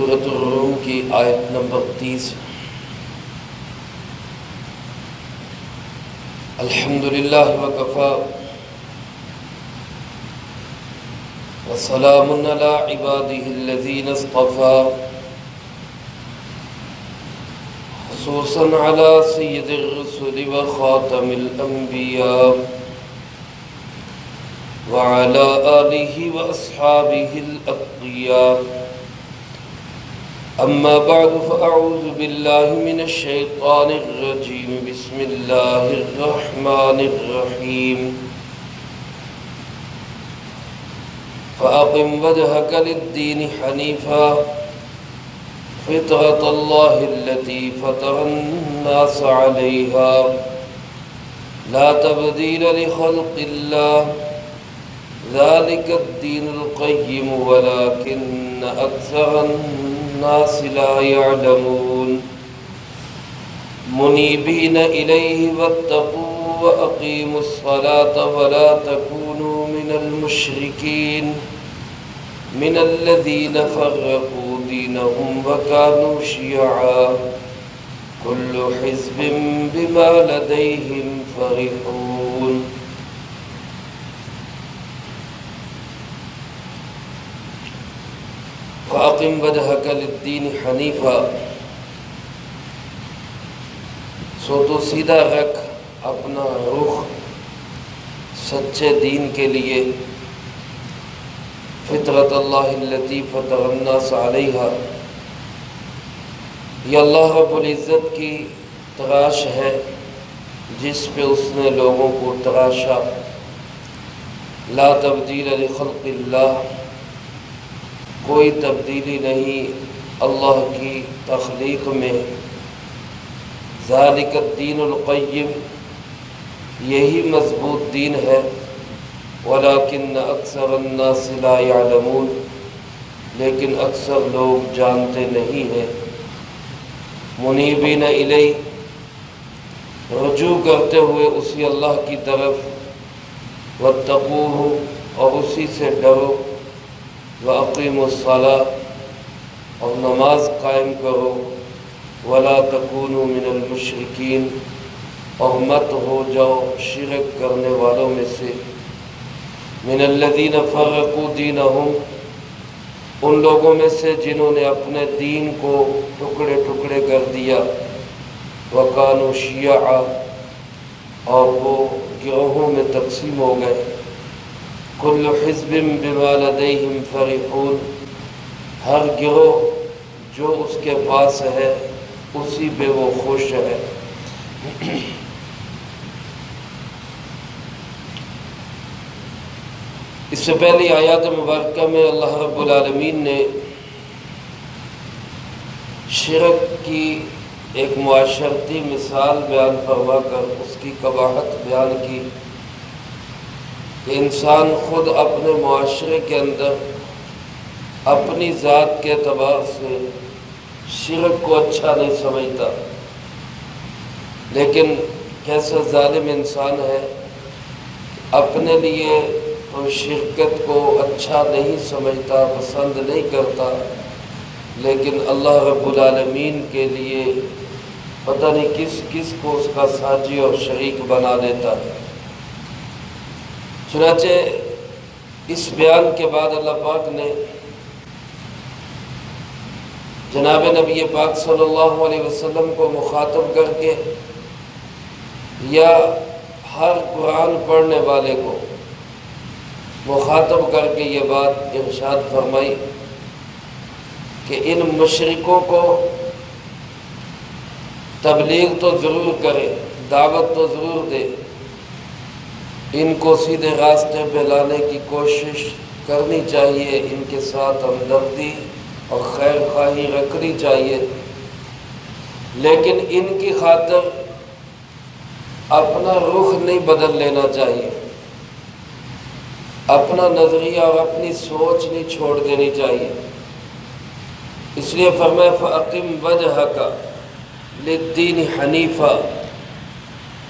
سورۃ الروم کی آیت نمبر 30۔ الحمدللہ وکفی وسلام علی عبادہ الذین اصطفی، خصوصا علی سید الرسل وخاتم الانبیاء وعلى آلہ واصحابہ الاتقیاء۔ اما بعد فاعوذ باللہ من الشیطان الرجیم، بسم اللہ الرحمن الرحیم۔ فأقم وجهك للدين حنيفا فطرة الله التي فطر الناس عليها لا تبديل لخلق الله ذلك الدين القيم ولكن أكثر الناس لا يعلمون۔ منيبين إليه واتقوا وأقيموا الصلاة ولا تكونوا من المشركين من الذين فرقوا دينهم وكانوا شيعا كل حزب بما لديهم فرحون۔ فأقم وجهك للدين حنيفا، سو تو سیدھا رکھ اپنا رخ سچے دین کے لیے، فطرت اللہ التي فطر الناس علیہا، یہ اللہ رب العزت کی تراش ہے جس پہ اس نے لوگوں کو تراشا۔ لا تبدیل لخلق اللہ، کوئی تبدیلی نہیں اللہ کی تخلیق میں۔ ذالک الدین القیم، یہی مضبوط دین ہے۔ ولیکن اکثر الناس لا یعلمون، لیکن اکثر لوگ جانتے نہیں ہیں۔ منیبین الیہ، رجوع کرتے ہوئے اسی اللہ کی طرف، واتقوہ، اور اسی سے ڈرو، وَأَقِيمُوا الصَّلَاةَ، اور نماز قائم کرو، وَلَا تَكُونُوا مِنَ الْمُشْرِكِينَ، اور مت ہو جاؤ شرک کرنے والوں میں سے۔ مِنَ الَّذِينَ فَرَّقُوا دِينَهُمْ، ان لوگوں میں سے جنہوں نے اپنے دین کو ٹکڑے ٹکڑے کر دیا۔ وَكَانُوا شِيَعًا، اور وہ گروہوں میں تقسیم ہو گئے۔ کل حزب بما لدیہم فرحون، ہر گروہ جو اس کے پاس ہے اسی پہ وہ خوش ہے۔ اس سے پہلی آیات مبارکہ میں اللہ رب العالمین نے شرک کی ایک معاشرتی مثال بیان فرما کر اس کی قباحت بیان کی کہ انسان خود اپنے معاشرے کے اندر اپنی ذات کے اعتبار سے شرک کو اچھا نہیں سمجھتا، لیکن کیسا ظالم انسان ہے، اپنے لیے تو شرکت کو اچھا نہیں سمجھتا، پسند نہیں کرتا، لیکن اللہ رب العالمین کے لیے پتہ نہیں کس کس کو اس کا ساجی اور شریک بنا دیتا ہے۔ چنانچہ اس بیان کے بعد اللہ پاک نے جناب نبی پاک صلی اللہ علیہ وسلم کو مخاطب کر کے یا ہر قرآن پڑھنے والے کو مخاطب کر کے یہ بات ارشاد فرمائی کہ ان مشرکوں کو تبلیغ تو ضرور کرے، دعوت تو ضرور دے، ان کو سیدھے راستے پہ لانے کی کوشش کرنی چاہیے، ان کے ساتھ ہمدردی اور خیر خواہی رکھنی چاہیے، لیکن ان کی خاطر اپنا رخ نہیں بدل لینا چاہیے، اپنا نظریہ اور اپنی سوچ نہیں چھوڑ دینی چاہیے۔ اس لیے فرمایا فَأَقِمْ وَجْهَكَ لِلدِّينِ حَنِيفًا،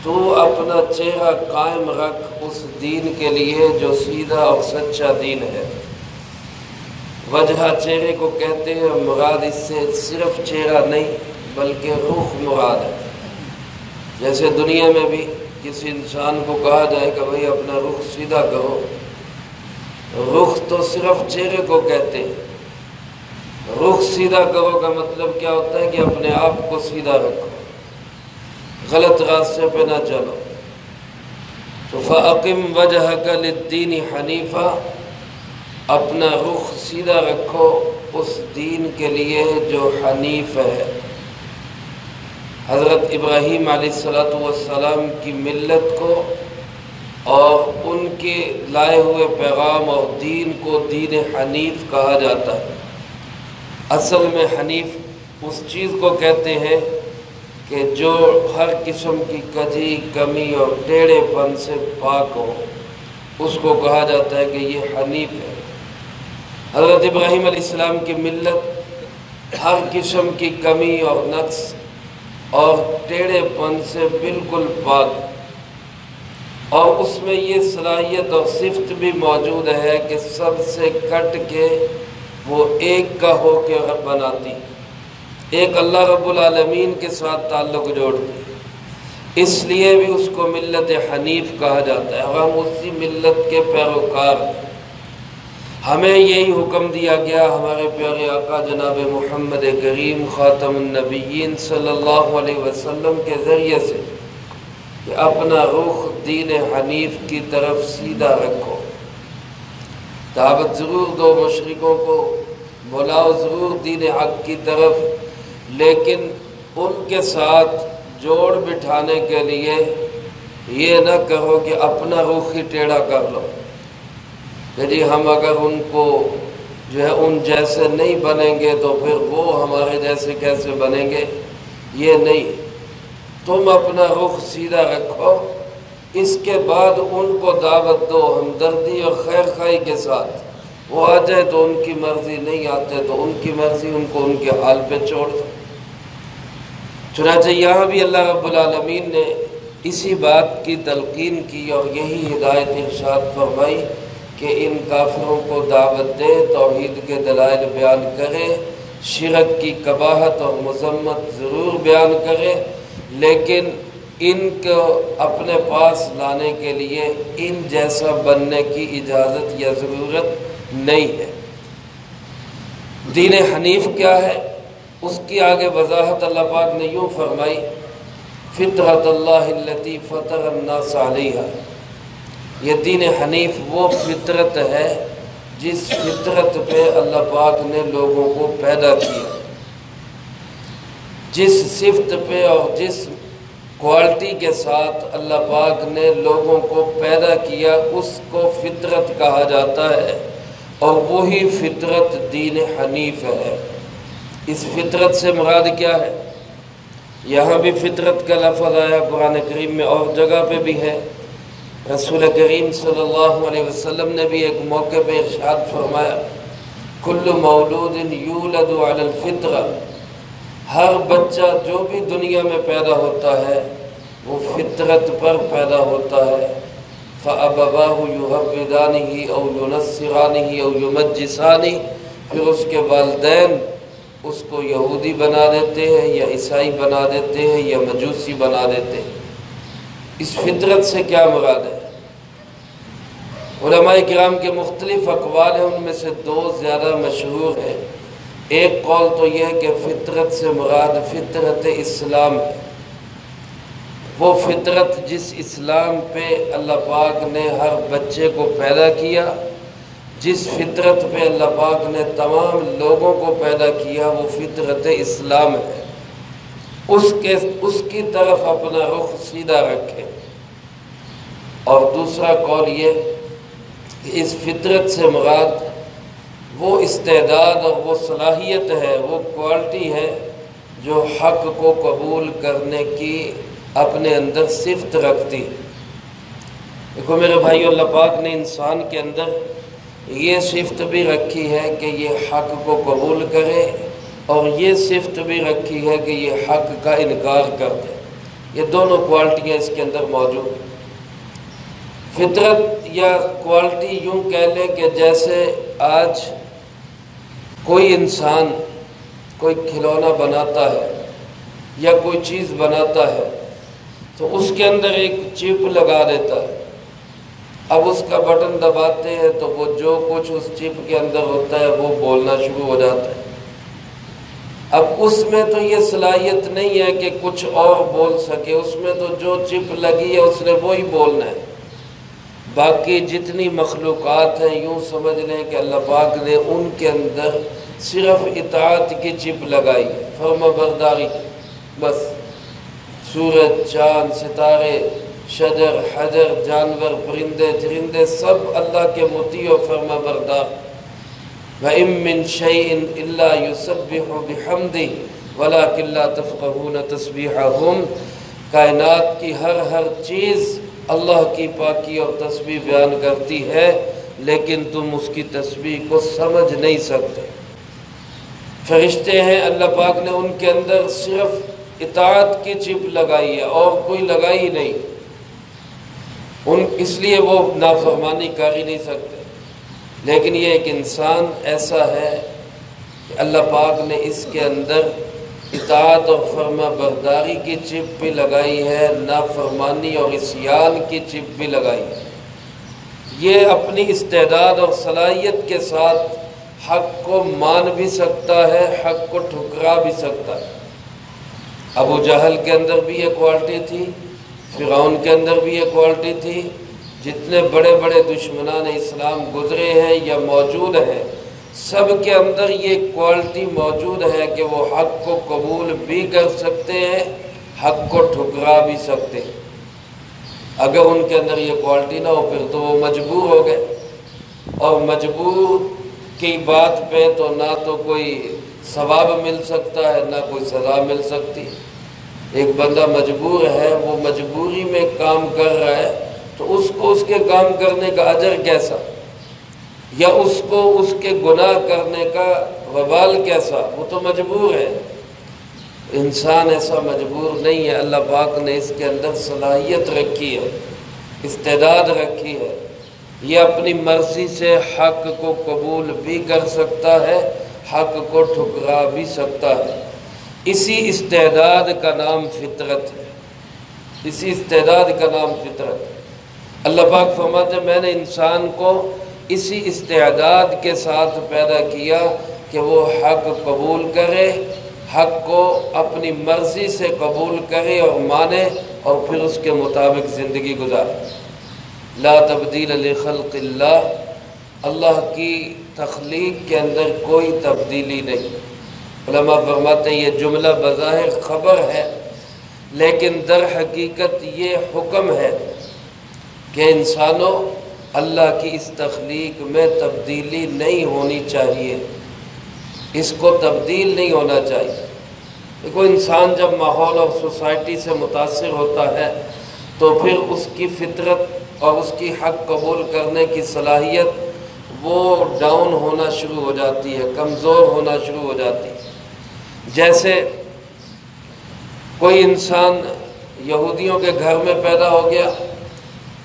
تو اپنا چہرہ قائم رکھ اس دین کے لیے جو سیدھا اور سچا دین ہے۔ وجہ چہرے کو کہتے ہیں، مراد اس سے صرف چہرہ نہیں بلکہ روح مراد ہے۔ جیسے دنیا میں بھی کسی انسان کو کہا جائے کہ بھئی اپنا رخ سیدھا کرو، رخ تو صرف چہرے کو کہتے ہیں۔ رخ سیدھا کرو کا مطلب کیا ہوتا ہے کہ اپنے آپ کو سیدھا رکھو، غلط راستے پہ نہ چلو۔ تو فَأَقِمْ وَجْهَكَ لِلدِّينِ حَنِيفًا، اپنا رخ سیدھا رکھو اس دین کے لیے جو حنیف ہے۔ حضرت ابراہیم علیہ السلام کی ملت کو اور ان کے لائے ہوئے پیغام اور دین کو دین حنیف کہا جاتا ہے۔ اصل میں حنیف اس چیز کو کہتے ہیں کہ جو ہر قسم کی کجی، کمی اور ٹیڑھے پن سے پاک ہو، اس کو کہا جاتا ہے کہ یہ حنیف ہے۔ حضرت ابراہیم علیہ السلام کی ملت ہر قسم کی کمی اور نقص اور ٹیڑھے پن سے بالکل پاک، اور اس میں یہ صلاحیت اور صفت بھی موجود ہے کہ سب سے کٹ کے وہ ایک کا ہو کے رب بناتی، ایک اللہ رب العالمین کے ساتھ تعلق جوڑتی، اس لیے بھی اس کو ملت حنیف کہا جاتا ہے، اور ہم اسی ملت کے پیروکار ہیں۔ ہمیں یہی حکم دیا گیا ہمارے پیارے آقا جناب محمد کریم خاتم النبیین صلی اللہ علیہ وسلم کے ذریعے سے کہ اپنا رخ دین حنیف کی طرف سیدھا رکھو، دعوت ضرور دو، مشرکوں کو بلاؤ ضرور دین حق کی طرف، لیکن ان کے ساتھ جوڑ بٹھانے کے لیے یہ نہ کہو کہ اپنا رخ ہی ٹیڑھا کر لو کہ جی ہم اگر ان کو جو ہے ان جیسے نہیں بنیں گے تو پھر وہ ہمارے جیسے کیسے بنیں گے۔ یہ نہیں، تم اپنا رخ سیدھا رکھو، اس کے بعد ان کو دعوت دو ہمدردی اور خیر خواہی کے ساتھ۔ وہ آ جائے تو ان کی مرضی، نہیں آتے تو ان کی مرضی، ان کو ان کے حال پہ چھوڑ دو۔ چنانچہ یہاں بھی اللہ رب العالمین نے اسی بات کی تلقین کی اور یہی ہدایت ارشاد فرمائی کہ ان کافروں کو دعوت دے، توحید کے دلائل بیان کرے، شرک کی قباحت اور مذمت ضرور بیان کرے، لیکن ان کو اپنے پاس لانے کے لیے ان جیسا بننے کی اجازت یا ضرورت نہیں ہے۔ دین حنیف کیا ہے اس کی آگے وضاحت اللہ پاک نے یوں فرمائی، فطرت اللہ التی فطر الناس علیہا، یہ دین حنیف وہ فطرت ہے جس فطرت پہ اللہ پاک نے لوگوں کو پیدا کیا، جس صفت پہ اور جس کوالٹی کے ساتھ اللہ پاک نے لوگوں کو پیدا کیا اس کو فطرت کہا جاتا ہے، اور وہی فطرت دین حنیف ہے۔ اس فطرت سے مراد کیا ہے؟ یہاں بھی فطرت کا لفظ آیا، قرآن کریم میں اور جگہ پہ بھی ہے۔ رسول کریم صلی اللہ علیہ وسلم نے بھی ایک موقع پہ ارشاد فرمایا، کل مولود یولد علی الفطرہ، ہر بچہ جو بھی دنیا میں پیدا ہوتا ہے وہ فطرت پر پیدا ہوتا ہے، فَأَبَوَاهُ يُهَوِّدَانِهِ أَوْ يُنَصِّرَانِهِ أَوْ يُمَجِّسَانِهِ، پھر اس کے والدین اس کو یہودی بنا دیتے ہیں یا عیسائی بنا دیتے ہیں یا مجوسی بنا دیتے ہیں۔ اس فطرت سے کیا مراد ہے؟ علماء کرام کے مختلف اقوال ہیں، ان میں سے دو زیادہ مشہور ہیں۔ ایک قول تو یہ ہے کہ فطرت سے مراد فطرت اسلام ہے، وہ فطرت جس اسلام پہ اللہ پاک نے ہر بچے کو پیدا کیا، جس فطرت پہ اللہ پاک نے تمام لوگوں کو پیدا کیا، وہ فطرت اسلام ہے، اس کی طرف اپنا رخ سیدھا رکھے۔ اور دوسرا قول یہ کہ اس فطرت سے مراد وہ استعداد اور وہ صلاحیت ہے، وہ کوالٹی ہے جو حق کو قبول کرنے کی اپنے اندر صفت رکھتی ہے۔ دیکھو میرے بھائیو، اللہ پاک نے انسان کے اندر یہ صفت بھی رکھی ہے کہ یہ حق کو قبول کرے، اور یہ صفت بھی رکھی ہے کہ یہ حق کا انکار کر دے۔ یہ دونوں کوالٹیاں اس کے اندر موجود ہیں۔ فطرت یا کوالٹی یوں کہہ لیں کہ جیسے آج کوئی انسان کوئی کھلونا بناتا ہے یا کوئی چیز بناتا ہے تو اس کے اندر ایک چپ لگا دیتا ہے. اب اس کا بٹن دباتے ہیں تو وہ جو کچھ اس چپ کے اندر ہوتا ہے وہ بولنا شروع ہو جاتا ہے. اب اس میں تو یہ صلاحیت نہیں ہے کہ کچھ اور بول سکے، اس میں تو جو چپ لگی ہے اس نے وہی بولنا ہے. باقی جتنی مخلوقات ہیں یوں سمجھ لیں کہ اللہ پاک نے ان کے اندر صرف اطاعت کی چپ لگائی ہے، فرما برداری کی. بس سورج، چاند، ستارے، شجر، حجر، جانور، پرندے، درندے سب اللہ کے مطیع و فرما بردار. وَإِن مِّن شَيْءٍ إِلَّا يُسَبِّحُ بِحَمْدِهِ وَلَٰكِن لَّا تَفْقَهُونَ تَسْبِيحَهُمْ. کائنات کی ہر چیز اللہ کی پاکی اور تسبیح بیان کرتی ہے، لیکن تم اس کی تسبیح کو سمجھ نہیں سکتے. فرشتے ہیں، اللہ پاک نے ان کے اندر صرف اطاعت کی چپ لگائی ہے اور کوئی لگائی نہیں. اس لیے وہ نافرمانی کر ہی نہیں سکتے. لیکن یہ ایک انسان ایسا ہے کہ اللہ پاک نے اس کے اندر اطاعت اور فرما برداری کی چپ بھی لگائی ہے، نافرمانی اور عصیان کی چپ بھی لگائی ہے. یہ اپنی استعداد اور صلاحیت کے ساتھ حق کو مان بھی سکتا ہے، حق کو ٹھکرا بھی سکتا ہے. ابو جہل کے اندر بھی یہ کوالٹی تھی، فرعون کے اندر بھی یہ کوالٹی تھی. جتنے بڑے بڑے دشمنان اسلام گزرے ہیں یا موجود ہیں، سب کے اندر یہ کوالٹی موجود ہے کہ وہ حق کو قبول بھی کر سکتے ہیں، حق کو ٹھکرا بھی سکتے ہیں. اگر ان کے اندر یہ کوالٹی نہ ہو پھر تو وہ مجبور ہو گئے، اور مجبور کی بات پہ تو نہ تو کوئی ثواب مل سکتا ہے نہ کوئی سزا مل سکتی. ایک بندہ مجبور ہے، وہ مجبوری میں کام کر رہا ہے تو اس کو اس کے کام کرنے کا اجر کیسا، یا اس کو اس کے گناہ کرنے کا وبال کیسا؟ وہ تو مجبور ہے. انسان ایسا مجبور نہیں ہے. اللہ پاک نے اس کے اندر صلاحیت رکھی ہے، استعداد رکھی ہے. یہ اپنی مرضی سے حق کو قبول بھی کر سکتا ہے، حق کو ٹھکرا بھی سکتا ہے. اسی استعداد کا نام فطرت ہے. اسی استعداد کا نام فطرت ہے. اللہ پاک فرماتے ہیں میں نے انسان کو اسی استعداد کے ساتھ پیدا کیا کہ وہ حق قبول کرے، حق کو اپنی مرضی سے قبول کرے اور مانے، اور پھر اس کے مطابق زندگی گزارے. لا تبدیل لخلق اللہ. اللہ کی تخلیق کے اندر کوئی تبدیلی نہیں. علماء فرماتے ہیں یہ جملہ بظاہر خبر ہے، لیکن در حقیقت یہ حکم ہے کہ انسانوں، اللہ کی اس تخلیق میں تبدیلی نہیں ہونی چاہیے، اس کو تبدیل نہیں ہونا چاہیے. دیکھو انسان جب ماحول اور سوسائٹی سے متاثر ہوتا ہے تو پھر اس کی فطرت اور اس کی حق قبول کرنے کی صلاحیت وہ ڈاؤن ہونا شروع ہو جاتی ہے، کمزور ہونا شروع ہو جاتی ہے. جیسے کوئی انسان یہودیوں کے گھر میں پیدا ہو گیا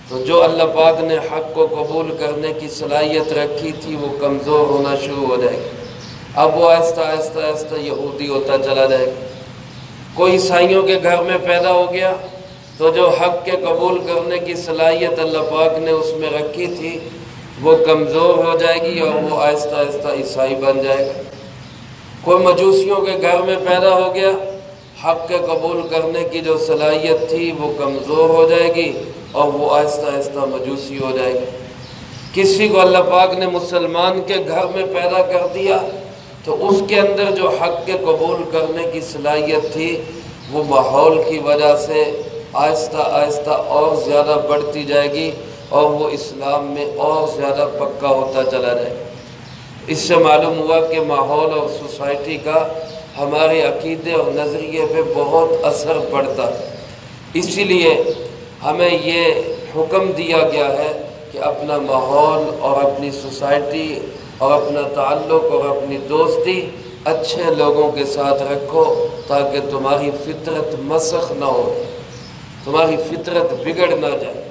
تو جو اللہ پاک نے حق کو قبول کرنے کی صلاحیت رکھی تھی وہ کمزور ہونا شروع ہو جائے گی. اب وہ آہستہ آہستہ آہستہ یہودی ہوتا چلا جائے گا. کوئی عیسائیوں کے گھر میں پیدا ہو گیا تو جو حق کے قبول کرنے کی صلاحیت اللہ پاک نے اس میں رکھی تھی وہ کمزور ہو جائے گی اور وہ آہستہ آہستہ عیسائی بن جائے گا. کوئی مجوسیوں کے گھر میں پیدا ہو گیا، حق کے قبول کرنے کی جو صلاحیت تھی وہ کمزور ہو جائے گی اور وہ آہستہ آہستہ مجوسی ہو جائے گی. کسی کو اللہ پاک نے مسلمان کے گھر میں پیدا کر دیا تو اس کے اندر جو حق کے قبول کرنے کی صلاحیت تھی وہ ماحول کی وجہ سے آہستہ آہستہ اور زیادہ بڑھتی جائے گی اور وہ اسلام میں اور زیادہ پکا ہوتا چلا جائے گا. اس سے معلوم ہوا کہ ماحول اور سوسائٹی کا ہمارے عقیدے اور نظریے پہ بہت اثر پڑتا ہے. اسی لیے ہمیں یہ حکم دیا گیا ہے کہ اپنا ماحول اور اپنی سوسائٹی اور اپنا تعلق اور اپنی دوستی اچھے لوگوں کے ساتھ رکھو تاکہ تمہاری فطرت مسخ نہ ہو، تمہاری فطرت بگڑ نہ جائے.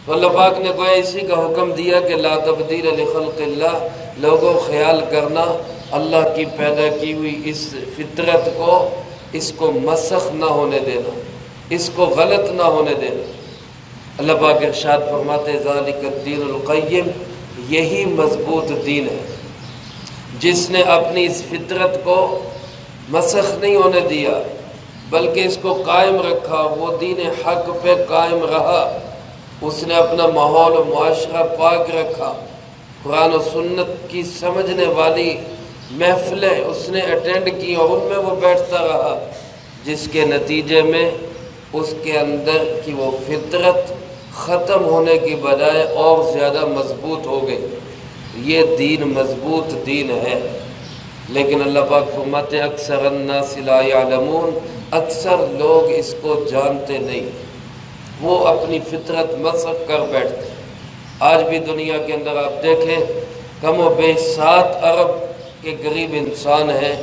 تو اللہ پاک نے گویا اسی کا حکم دیا کہ لا تبدیل لخلق اللہ. لوگوں خیال کرنا اللہ کی پیدا کی ہوئی اس فطرت کو، اس کو مسخ نہ ہونے دینا، اس کو غلط نہ ہونے دینا۔ اللہ پاک ارشاد فرماتے ذالک الدین القیم، یہی مضبوط دین ہے جس نے اپنی اس فطرت کو مسخ نہیں ہونے دیا بلکہ اس کو قائم رکھا، وہ دین حق پہ قائم رہا، اس نے اپنا ماحول و معاشرہ پاک رکھا، قرآن و سنت کی سمجھنے والی محفلیں اس نے اٹینڈ کی اور ان میں وہ بیٹھتا رہا، جس کے نتیجے میں اس کے اندر کی وہ فطرت ختم ہونے کی بجائے اور زیادہ مضبوط ہو گئی۔ یہ دین مضبوط دین ہے، لیکن اللہ پاک فرماتے ہیں اکثر الناس لا یعلمون، اکثر لوگ اس کو جانتے نہیں، وہ اپنی فطرت مسخ کر بیٹھتے ہیں۔ آج بھی دنیا کے اندر آپ دیکھیں کم و بیش 7 ارب کے قریب انسان ہیں،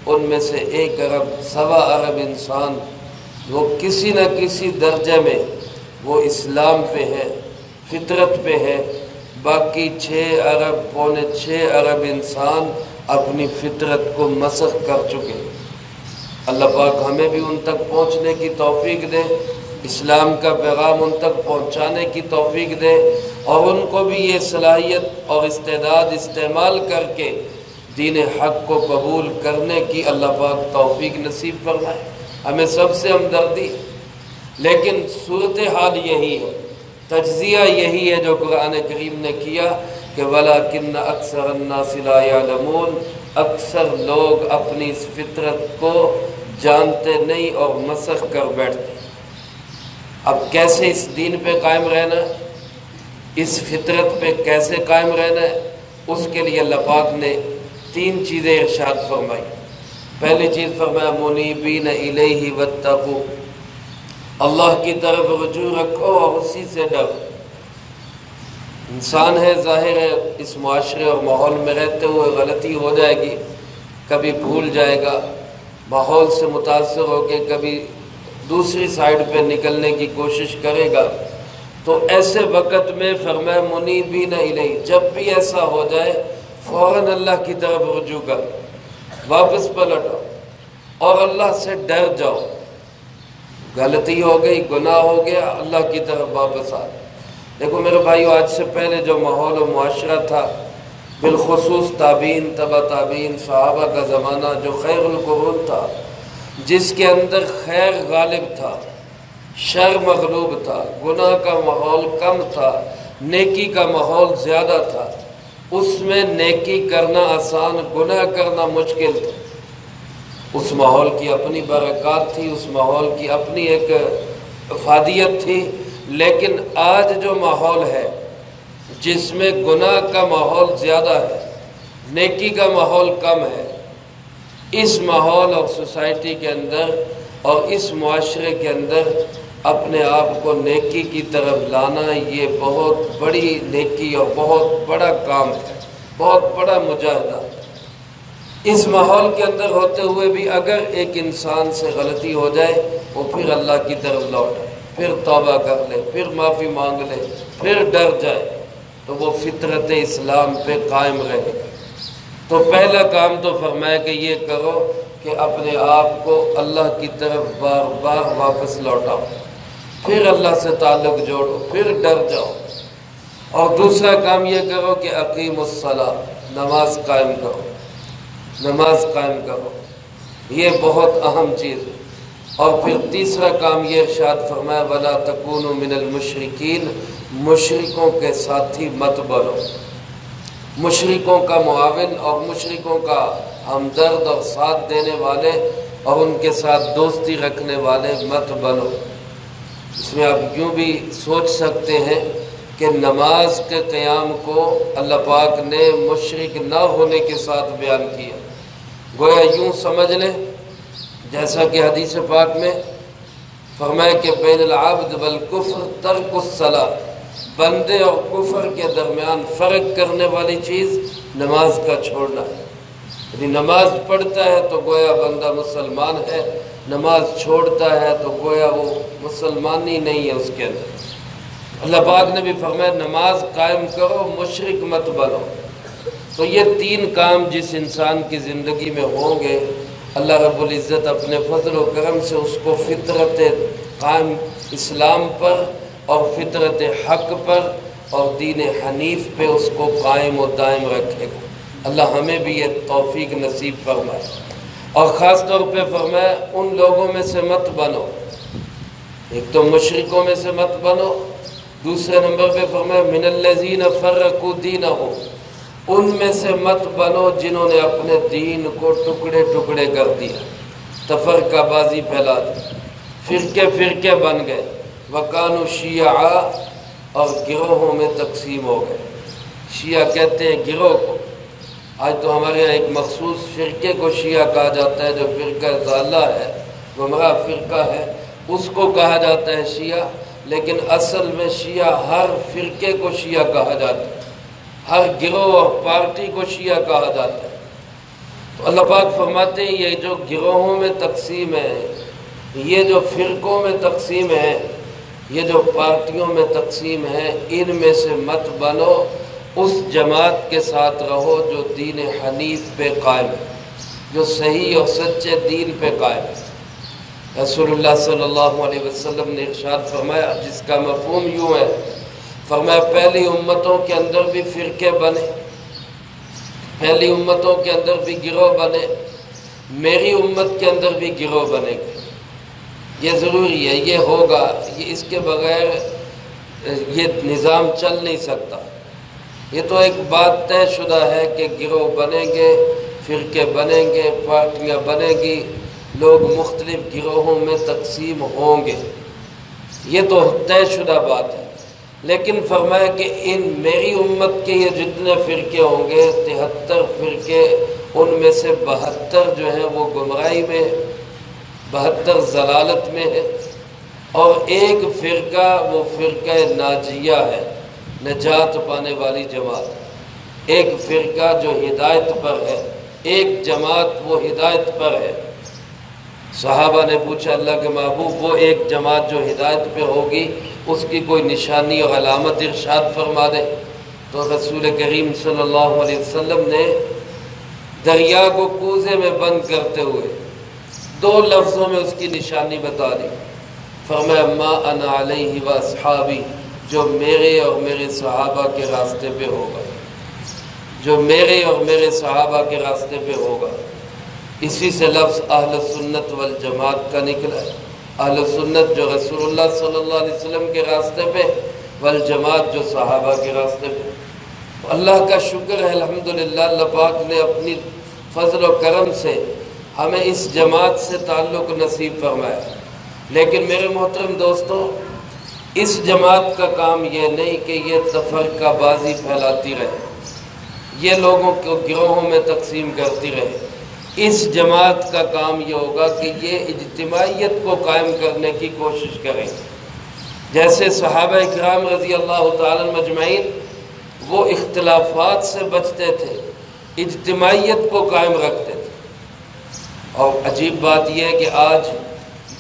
ان میں سے 1 ارب 1.25 ارب انسان وہ کسی نہ کسی درجے میں وہ اسلام پہ ہے، فطرت پہ ہے، باقی 6 ارب پونے 6 ارب انسان اپنی فطرت کو مسخ کر چکے ہیں۔ اللہ پاک ہمیں بھی ان تک پہنچنے کی توفیق دے، اسلام کا پیغام ان تک پہنچانے کی توفیق دے، اور ان کو بھی یہ صلاحیت اور استعداد استعمال کر کے دین حق کو قبول کرنے کی اللہ پاک توفیق نصیب فرمائے۔ ہمیں سب سے ہمدردی، لیکن صورتحال یہی ہے، تجزیہ یہی ہے جو قرآن کریم نے کیا کہ وَلَكِنَّ أَكْثَرَ النَّاسِ لَا يَعْلَمُونَ، اکثر لوگ اپنی اس فطرت کو جانتے نہیں اور مسخ کر بیٹھتے۔ اب کیسے اس دین پہ قائم رہنا ہے، اس فطرت پہ کیسے قائم رہنا ہے، اس کے لیے اللہ پاک نے 3 چیزیں ارشاد فرمائی۔ پہلی چیز فرمایا منیبین الیہ واتقوا، اللہ کی طرف رجوع رکھو اور اسی سے ڈرو۔ انسان ہے، ظاہر ہے اس معاشرے اور ماحول میں رہتے ہوئے غلطی ہو جائے گی، کبھی بھول جائے گا، ماحول سے متاثر ہو کے کبھی دوسری سائیڈ پہ نکلنے کی کوشش کرے گا، تو ایسے وقت میں فرمایا منیبین الیہ، جب بھی ایسا ہو جائے فوراً اللہ کی طرف رجوع کر، واپس پلٹو اور اللہ سے ڈر جاؤ۔ غلطی ہو گئی، گناہ ہو گیا، اللہ کی طرف واپس آ جاؤ۔ دیکھو میرے بھائیو، آج سے پہلے جو ماحول و معاشرہ تھا، بالخصوص تابعین، تبع تابعین، صحابہ کا زمانہ جو خیر القرون تھا، جس کے اندر خیر غالب تھا، شر مغلوب تھا، گناہ کا ماحول کم تھا، نیکی کا ماحول زیادہ تھا، اس میں نیکی کرنا آسان، گناہ کرنا مشکل تھا۔ اس ماحول کی اپنی برکات تھی، اس ماحول کی اپنی ایک افادیت تھی، لیکن آج جو ماحول ہے جس میں گناہ کا ماحول زیادہ ہے، نیکی کا ماحول کم ہے، اس ماحول اور سوسائٹی کے اندر اور اس معاشرے کے اندر اپنے آپ کو نیکی کی طرف لانا، یہ بہت بڑی نیکی اور بہت بڑا کام ہے، بہت بڑا مجاہدہ۔ اس ماحول کے اندر ہوتے ہوئے بھی اگر ایک انسان سے غلطی ہو جائے، وہ پھر اللہ کی طرف لوٹ آئے، پھر توبہ کر لے، پھر معافی مانگ لے، پھر ڈر جائے، تو وہ فطرت اسلام پہ قائم رہے گا۔ تو پہلا کام تو فرمایا کہ یہ کرو کہ اپنے آپ کو اللہ کی طرف بار بار واپس لوٹاؤ، پھر اللہ سے تعلق جوڑو، پھر ڈر جاؤ۔ اور دوسرا کام یہ کرو کہ اقیم الصلاۃ، نماز قائم کرو، نماز قائم کرو، یہ بہت اہم چیز ہے۔ اور پھر تیسرا کام یہ ارشاد فرمایا وَلَا تَكُونُوا مِنَ الْمُشْرِكِينَ، مشرکوں کے ساتھی مت بنو، مشرکوں کا معاون اور مشرکوں کا ہمدرد اور ساتھ دینے والے اور ان کے ساتھ دوستی رکھنے والے مت بنو۔ اس میں آپ یوں بھی سوچ سکتے ہیں کہ نماز کے قیام کو اللہ پاک نے مشرک نہ ہونے کے ساتھ بیان کیا، گویا یوں سمجھ لیں جیسا کہ حدیث پاک میں فرمایا کہ بین العبد والکفر ترک الصلاۃ، بندے اور کفر کے درمیان فرق کرنے والی چیز نماز کا چھوڑنا ہے۔ یعنی نماز پڑھتا ہے تو گویا بندہ مسلمان ہے، نماز چھوڑتا ہے تو گویا وہ مسلمان ہی نہیں ہے اس کے اندر۔ اللہ پاک نے بھی فرمایا نماز قائم کرو، مشرک مت بنو۔ تو یہ 3 کام جس انسان کی زندگی میں ہوں گے، اللہ رب العزت اپنے فضل و کرم سے اس کو فطرت قائم اسلام پر اور فطرت حق پر اور دین حنیف پہ اس کو قائم و دائم رکھے گا۔ اللہ ہمیں بھی یہ توفیق نصیب فرمائے، اور خاص طور پہ فرمائے ان لوگوں میں سے مت بنو، ایک تو مشرکوں میں سے مت بنو، دوسرے نمبر پہ فرمائے من الذین فرقوا دینہم، ان میں سے مت بنو جنہوں نے اپنے دین کو ٹکڑے ٹکڑے کر دیا، تفرقہ بازی پھیلا دی، فرقے فرقے بن گئے، وکانوا شیعا، اور گروہوں میں تقسیم ہو گئے۔ شیعہ کہتے ہیں گروہ کو، آج تو ہمارے یہاں ایک مخصوص فرقے کو شیعہ کہا جاتا ہے جو فرقہ ضالہ ہے، گمراہ فرقہ ہے، اس کو کہا جاتا ہے شیعہ، لیکن اصل میں شیعہ ہر فرقے کو شیعہ کہا جاتا ہے، ہر گروہ اور پارٹی کو شیعہ کہا جاتا ہے۔ تو اللہ پاک فرماتے ہیں یہ جو گروہوں میں تقسیم ہے، یہ جو فرقوں میں تقسیم ہے، یہ جو پارٹیوں میں تقسیم ہے، ان میں سے مت بنو، اس جماعت کے ساتھ رہو جو دین حنیف پہ قائم ہے، جو صحیح اور سچے دین پہ قائم ہے۔ رسول اللہ صلی اللہ علیہ وسلم نے ارشاد فرمایا، جس کا مفہوم یوں ہے، فرمایا پہلی امتوں کے اندر بھی فرقے بنے، پہلی امتوں کے اندر بھی گروہ بنے، میری امت کے اندر بھی گروہ بنے گے، یہ ضروری ہے، یہ ہوگا، یہ اس کے بغیر یہ نظام چل نہیں سکتا۔ یہ تو ایک بات طے شدہ ہے کہ گروہ بنیں گے، فرقے بنیں گے، پارٹیاں بنیں گی، لوگ مختلف گروہوں میں تقسیم ہوں گے، یہ تو طے شدہ بات ہے۔ لیکن فرمایا کہ ان میری امت کے یہ جتنے فرقے ہوں گے، 73 فرقے، ان میں سے 72 جو ہیں وہ گمراہی میں، 72 ضلالت میں ہے، اور ایک فرقہ وہ فرقہ ناجیہ ہے، نجات پانے والی جماعت، ایک فرقہ جو ہدایت پر ہے، ایک جماعت وہ ہدایت پر ہے۔ صحابہ نے پوچھا اللہ کے محبوب وہ ایک جماعت جو ہدایت پہ ہوگی اس کی کوئی نشانی اور علامت ارشاد فرما دے، تو رسول کریم صلی اللہ علیہ وسلم نے دریا کو کوزے میں بند کرتے ہوئے 2 لفظوں میں اس کی نشانی بتا دی، فرمایا ما انا علیہ و اصحابی، جو میرے اور میرے صحابہ کے راستے پہ ہوگا، جو میرے اور میرے صحابہ کے راستے پہ ہوگا۔ اسی سے لفظ اہل سنت والجماعت کا نکلا ہے، اہل سنت جو رسول اللہ صلی اللہ علیہ وسلم کے راستے پہ، والجماعت جو صحابہ کے راستے پہ۔ اللہ کا شکر ہے الحمدللہ، اللہ پاک نے اپنی فضل و کرم سے ہمیں اس جماعت سے تعلق نصیب فرمایا، لیکن میرے محترم دوستو، اس جماعت کا کام یہ نہیں کہ یہ تفرقہ بازی پھیلاتی رہے، یہ لوگوں کو گروہوں میں تقسیم کرتی رہے۔ اس جماعت کا کام یہ ہوگا کہ یہ اجتماعیت کو قائم کرنے کی کوشش کریں، جیسے صحابہ اکرام رضی اللہ تعالی مجمعین وہ اختلافات سے بچتے تھے، اجتماعیت کو قائم رکھتے تھے۔ اور عجیب بات یہ ہے کہ آج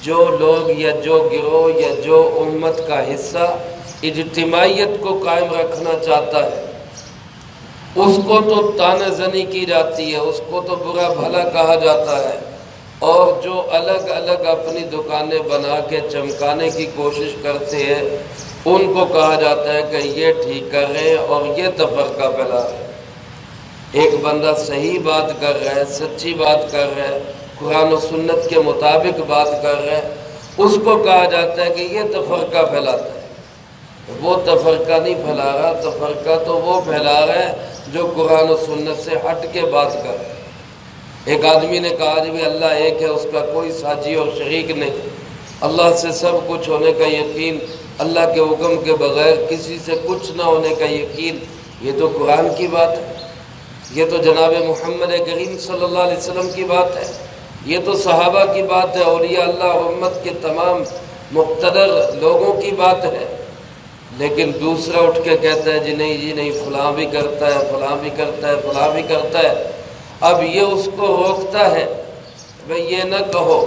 جو لوگ یا جو گروہ یا جو امت کا حصہ اجتماعیت کو قائم رکھنا چاہتا ہے، اس کو تو طعنہ زنی کی جاتی ہے، اس کو تو برا بھلا کہا جاتا ہے، اور جو الگ الگ اپنی دکانیں بنا کے چمکانے کی کوشش کرتے ہیں ان کو کہا جاتا ہے کہ یہ ٹھیک کر رہے ہیں اور یہ تفرقہ پھیلا رہے ہیں۔ ایک بندہ صحیح بات کر رہا ہے، سچی بات کر رہا ہے، قرآن و سنت کے مطابق بات کر رہا ہے، اس کو کہا جاتا ہے کہ یہ تفرقہ پھیلاتا ہے۔ وہ تفرقہ نہیں پھیلا رہا، تفرقہ تو وہ پھیلا رہا ہے جو قرآن و سنت سے ہٹ کے بات کر رہا ہے۔ ایک آدمی نے کہا جی اللہ ایک ہے، اس کا کوئی ساجی اور شریک نہیں، اللہ سے سب کچھ ہونے کا یقین، اللہ کے حکم کے بغیر کسی سے کچھ نہ ہونے کا یقین، یہ تو قرآن کی بات ہے، یہ تو جناب محمد کریم صلی اللہ علیہ وسلم کی بات ہے، یہ تو صحابہ کی بات ہے، اولیاء اللہ اور امت کے تمام مقتدر لوگوں کی بات ہے۔ لیکن دوسرا اٹھ کے کہتا ہے جی نہیں فلاں بھی کرتا ہے، فلاں بھی کرتا ہے، فلاں بھی کرتا ہے۔ اب یہ اس کو روکتا ہے بھئی یہ نہ کہو۔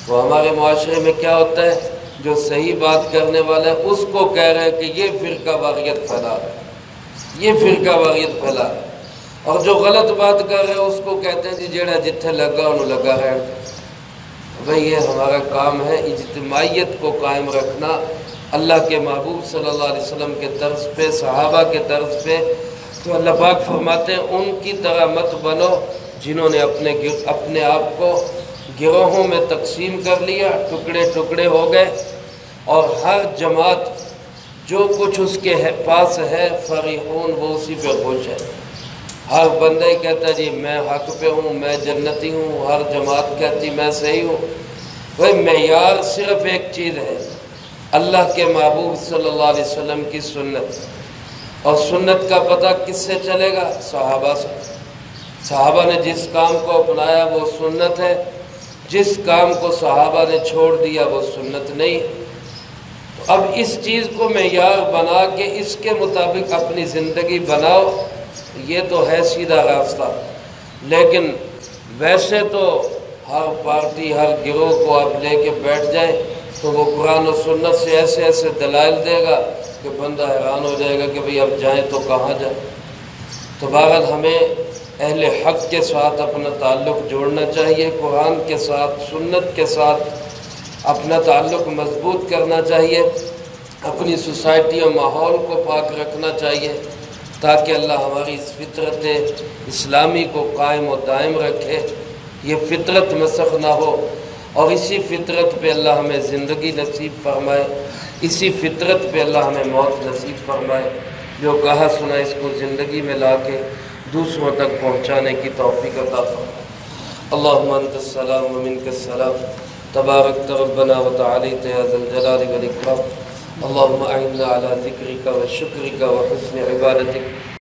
تو ہمارے معاشرے میں کیا ہوتا ہے، جو صحیح بات کرنے والا ہے اس کو کہہ رہے ہیں کہ یہ فرقہ واریت پھیلا رہا ہے، یہ فرقہ واریت پھیلا رہا ہے۔ اور جو غلط بات کر رہے اس کو کہتے ہیں جی جیڑا جتھے لگا انہوں لگا رہے۔ بھئی یہ ہمارا کام ہے اجتماعیت کو قائم رکھنا، اللہ کے محبوب صلی اللہ علیہ وسلم کے طرز پہ، صحابہ کے طرز پہ۔ تو اللہ پاک فرماتے ہیں ان کی طرح مت بنو جنہوں نے اپنے آپ کو گروہوں میں تقسیم کر لیا، ٹکڑے ٹکڑے ہو گئے، اور ہر جماعت جو کچھ اس کے پاس ہے فریحون، وہ اسی پہ خوش ہے۔ ہر بندہ ہی کہتا ہے جی میں حق پہ ہوں، میں جنتی ہوں، ہر جماعت کہتی میں صحیح ہوں۔ بھئی معیار صرف ایک چیز ہے، اللہ کے محبوب صلی اللہ علیہ وسلم کی سنت، اور سنت کا پتہ کس سے چلے گا؟ صحابہ سے۔ صحابہ نے جس کام کو اپنایا وہ سنت ہے، جس کام کو صحابہ نے چھوڑ دیا وہ سنت نہیں۔ تو اب اس چیز کو معیار بنا کے اس کے مطابق اپنی زندگی بناؤ، یہ تو ہے سیدھا راستہ۔ لیکن ویسے تو ہر پارٹی، ہر گروہ کو آپ لے کے بیٹھ جائیں تو وہ قرآن و سنت سے ایسے ایسے دلائل دے گا کہ بندہ حیران ہو جائے گا کہ بھئی اب جائیں تو کہاں جائیں۔ تو بہرحال ہمیں اہل حق کے ساتھ اپنا تعلق جوڑنا چاہیے، قرآن کے ساتھ، سنت کے ساتھ اپنا تعلق مضبوط کرنا چاہیے، اپنی سوسائٹی اور ماحول کو پاک رکھنا چاہیے تاکہ اللہ ہماری اس فطرت اسلامی کو قائم و دائم رکھے، یہ فطرت مسخ نہ ہو، اور اسی فطرت پہ اللہ ہمیں زندگی نصیب فرمائے، اسی فطرت پہ اللہ ہمیں موت نصیب فرمائے۔ جو کہا سنا اس کو زندگی میں لا کے دوسروں تک پہنچانے کی توفیق عطا فرمائے۔ اللہم انت السلام و منک السلام، تبارکت ربنا و تعالیت یا ذا الجلال والاکرام۔ اللہم اعنا علی ذکرک و شکرک و حسن عبادتک۔